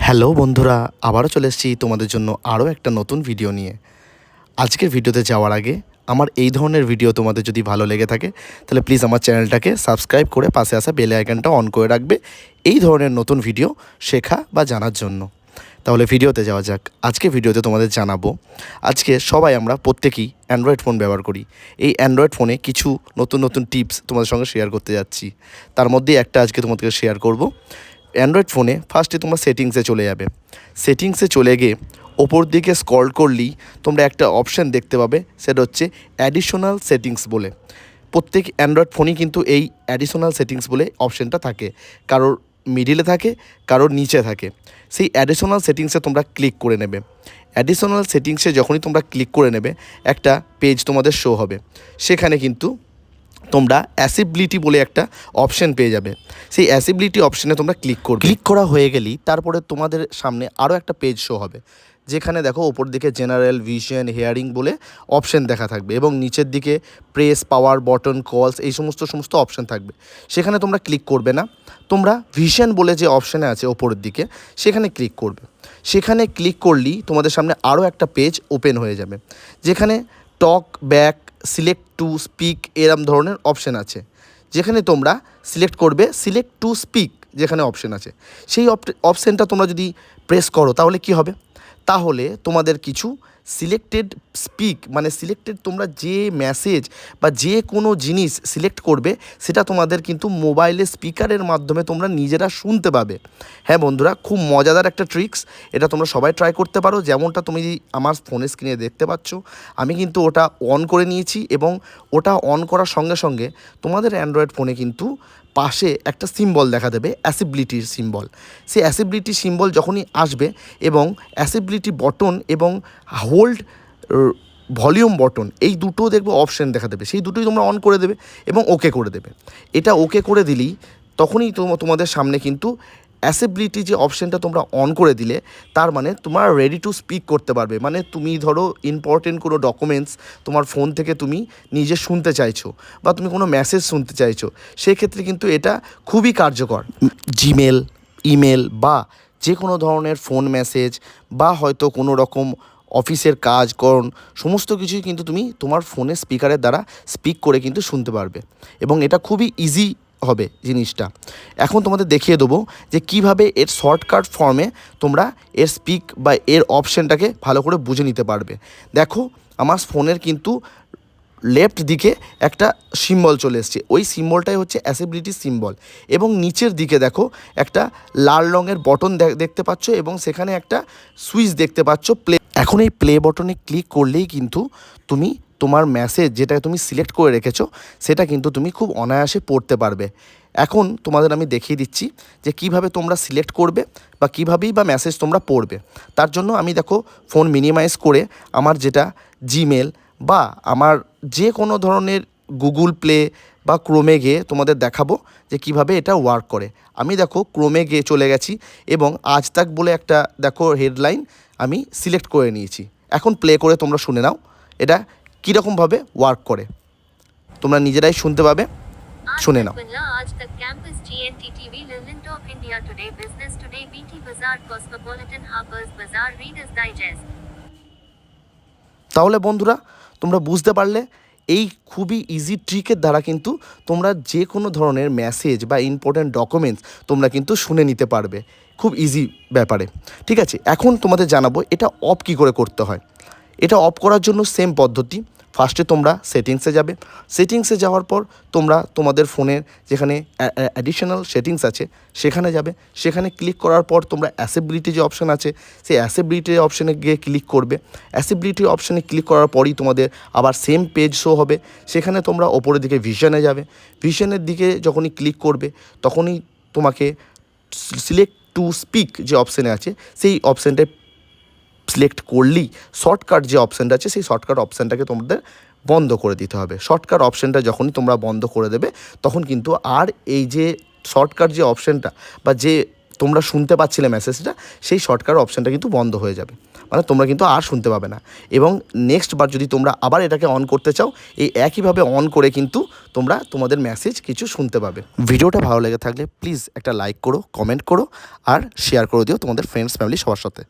Hello বন্ধুরা, আবারও চলে এসেছি তোমাদের জন্য আরও একটা নতুন ভিডিও নিয়ে। আজকের ভিডিওতে যাওয়ার আগে আমার এই ধরনের ভিডিও তোমাদের যদি ভালো লেগে থাকে তাহলে প্লিজ আমার চ্যানেলটাকে সাবস্ক্রাইব করে পাশে আসা বেল আইকনটা অন করে রাখবে এই ধরনের নতুন ভিডিও শেখা বা জানার জন্য। তাহলে ভিডিওতে যাওয়া যাক। আজকে ভিডিওতে তোমাদের জানাবো, আজকে সবাই আমরা প্রত্যেকেই অ্যান্ড্রয়েড ফোন ব্যবহার করি। এই অ্যান্ড্রয়েড ফোনে কিছু নতুন নতুন টিপস তোমাদের সঙ্গে শেয়ার করতে যাচ্ছি। তার মধ্যে একটা আজকে তোমাদেরকে শেয়ার করব। অ্যান্ড্রয়েড ফোনে ফার্স্টে তোমরা সেটিংসে চলে যাবে। সেটিংসে চলে গিয়ে ওপর দিকে স্ক্রল করলেই তোমরা একটা অপশান দেখতে পাবে, সেটা হচ্ছে অ্যাডিশনাল সেটিংস বলে। প্রত্যেক অ্যান্ড্রয়েড ফোনই কিন্তু এই অ্যাডিশনাল সেটিংস বলে অপশানটা থাকে, কারোর মিডিলে থাকে, কারোর নিচে থাকে। সেই অ্যাডিশনাল সেটিংসে তোমরা ক্লিক করে নেবে। অ্যাডিশনাল সেটিংসে যখনই তোমরা ক্লিক করে নেবে একটা পেজ তোমাদের শো হবে। সেখানে কিন্তু তোমরা অ্যাসেসিবিলিটি বলে একটা অপশান পেয়ে যাবে। সেই অ্যাসেসিবিলিটি অপশানে তোমরা ক্লিক করবে। ক্লিক করা হয়ে গেলেই তারপরে তোমাদের সামনে আরও একটা পেজ শো হবে, যেখানে দেখো ওপর দিকে জেনারেল, ভিশন, হেয়ারিং বলে অপশান দেখা থাকবে এবং নিচের দিকে প্রেস, পাওয়ার, বটন, কলস এই সমস্ত অপশান থাকবে। সেখানে তোমরা ক্লিক করবে না, তোমরা ভিশন বলে যে অপশানে আছে ওপরের দিকে সেখানে ক্লিক করবে। সেখানে ক্লিক করলেই তোমাদের সামনে আরও একটা পেজ ওপেন হয়ে যাবে, যেখানে টক ব্যাক, সিলেক্ট টু স্পিক এরম ধরনের অপশান আছে। যেখানে তোমরা সিলেক্ট করবে সিলেক্ট টু স্পিক, যেখানে অপশান আছে সেই অপশানটা তোমরা যদি প্রেস করো তাহলে কি হবে, তাহলে তোমাদের কিছু সিলেক্টেড স্পিক মানে সিলেক্টেড তোমরা যে মেসেজ বা যে কোনো জিনিস সিলেক্ট করবে সেটা তোমাদের কিন্তু মোবাইলের স্পিকারের মাধ্যমে তোমরা নিজেরা শুনতে পাবে। হ্যাঁ বন্ধুরা, খুব মজাদার একটা ট্রিক্স, এটা তোমরা সবাই ট্রাই করতে পারো। যেমনটা তুমি আমার ফোনের স্ক্রিনে দেখতে পাচ্ছ, আমি কিন্তু ওটা অন করে নিয়েছি এবং ওটা অন করার সঙ্গে সঙ্গে তোমাদের অ্যান্ড্রয়েড ফোনে কিন্তু পাশে একটা সিম্বল দেখা দেবে, অ্যাসেসিবিলিটির সিম্বল। সেই অ্যাসেসিবিলিটি সিম্বল যখনই আসবে এবং অ্যাসেসিবিলিটি বটন এবং হোল্ড ভলিউম বটন এই দুটো দেখবে অপশান দেখা দেবে, সেই দুটোই তোমরা অন করে দেবে এবং ওকে করে দেবে। এটা ওকে করে দিলেই তখনই তোমাদের সামনে কিন্তু অ্যাসেসিবিলিটি যে অপশানটা তোমরা অন করে দিলে, তার মানে তোমার রেডি টু স্পিক করতে পারবে। মানে তুমি ধরো ইম্পর্টেন্ট কোনো ডকুমেন্টস তোমার ফোন থেকে তুমি নিজে শুনতে চাইছো বা তুমি কোনো মেসেজ শুনতে চাইছো, সেক্ষেত্রে কিন্তু এটা খুবই কার্যকর। জিমেল, ইমেল বা যে কোনো ধরনের ফোন মেসেজ বা হয়তো কোনো রকম অফিসের কাজ করুন, সমস্ত কিছুই কিন্তু তুমি তোমার ফোনের স্পিকারের দ্বারা স্পিক করে কিন্তু শুনতে পারবে এবং এটা খুবই ইজি হবে জিনিসটা। এখন তোমাদের দেখিয়ে দেবো যে কিভাবে এর শর্টকাট ফর্মে তোমরা এর স্পিক বা এর অপশানটাকে ভালো করে বুঝে নিতে পারবে। দেখো আমার ফোনের কিন্তু লেফট দিকে একটা সিম্বল চলে এসছে, ওই সিম্বলটাই হচ্ছে অ্যাসেসিবিলিটি সিম্বল এবং নিচের দিকে দেখো একটা লাল রঙের বটন দেখতে পাচ্ছ এবং সেখানে একটা সুইচ দেখতে পাচ্ছ প্লে। এখন এই প্লে বটনে ক্লিক করলেই কিন্তু তুমি তোমার মেসেজ যেটা তুমি সিলেক্ট করে রেখেছো সেটা কিন্তু তুমি খুব অনায়াসে পড়তে পারবে। এখন তোমাদের আমি দেখিয়ে দিচ্ছি যে কিভাবে তোমরা সিলেক্ট করবে বা কীভাবেই বা মেসেজ তোমরা পড়বে। তার জন্য আমি দেখো ফোন মিনিমাইজ করে আমার যেটা জিমেল বা আমার যে কোনো ধরনের গুগল প্লে বা ক্রোমে গিয়ে তোমাদের দেখাবো যে কিভাবে এটা ওয়ার্ক করে। আমি দেখো ক্রোমে গিয়ে চলে গেছি এবং আজ তাক বলে একটা দেখো হেডলাইন আমি সিলেক্ট করে নিয়েছি। এখন প্লে করে তোমরা শুনে নাও এটা কীরকমভাবে ওয়ার্ক করে, তোমরা নিজেরাই শুনতে পাবে, শুনে নাও। आज तक campus GNT TV linen top India today business today BT बाजार कॉस्मोपॉलिटन हार्पर्स बाजार रीडर्स डाइजेस्ट। তাহলে বন্ধুরা তোমরা বুঝতে পারলে এই খুবই ইজি ট্রিকের দ্বারা কিন্তু তোমরা যে কোনো ধরনের মেসেজ বা ইম্পর্ট্যান্ট ডকুমেন্টস তোমরা কিন্তু শুনে নিতে পারবে খুব ইজি ব্যাপারে। ঠিক আছে, এখন তোমাদের জানাবো এটা অফ কী করে করতে হয়। এটা অফ করার জন্য সেম পদ্ধতি। ফার্স্টে তোমরা সেটিংসে যাবে। সেটিংসে যাওয়ার পর তোমরা তোমাদের ফোনের যেখানে অ্যাডিশনাল সেটিংস আছে সেখানে যাবে। সেখানে ক্লিক করার পর তোমরা অ্যাসেসিবিলিটি যে অপশান আছে সেই অ্যাসেসিবিলিটি অপশানে গিয়ে ক্লিক করবে। অ্যাসেসিবিলিটি অপশানে ক্লিক করার পরই তোমাদের আবার সেম পেজ শো হবে। সেখানে তোমরা ওপরের দিকে ভিশনে যাবে। ভিশনের দিকে যখনই ক্লিক করবে তখনই তোমাকে সিলেক্ট টু স্পিক যে অপশানে আছে সেই অপশানটায় সিলেক্ট করলেই শর্টকাট যে অপশানটা আছে সেই শর্টকাট অপশানটাকে তোমাদের বন্ধ করে দিতে হবে। শর্টকাট অপশানটা যখনই তোমরা বন্ধ করে দেবে তখন কিন্তু আর এই যে শর্টকাট যে অপশানটা বা যে তোমরা শুনতে পাচ্ছিলে মেসেজটা, সেই শর্টকাট অপশানটা কিন্তু বন্ধ হয়ে যাবে, মানে তোমরা কিন্তু আর শুনতে পাবে না। এবং নেক্সট বার যদি তোমরা আবার এটাকে অন করতে চাও, এই একইভাবে অন করে কিন্তু তোমরা তোমাদের মেসেজ কিছু শুনতে পাবে। ভিডিওটা ভালো লেগে থাকলে প্লিজ একটা লাইক করো, কমেন্ট করো আর শেয়ার করে দিও তোমাদের ফ্রেন্ডস ফ্যামিলি সবার সাথে।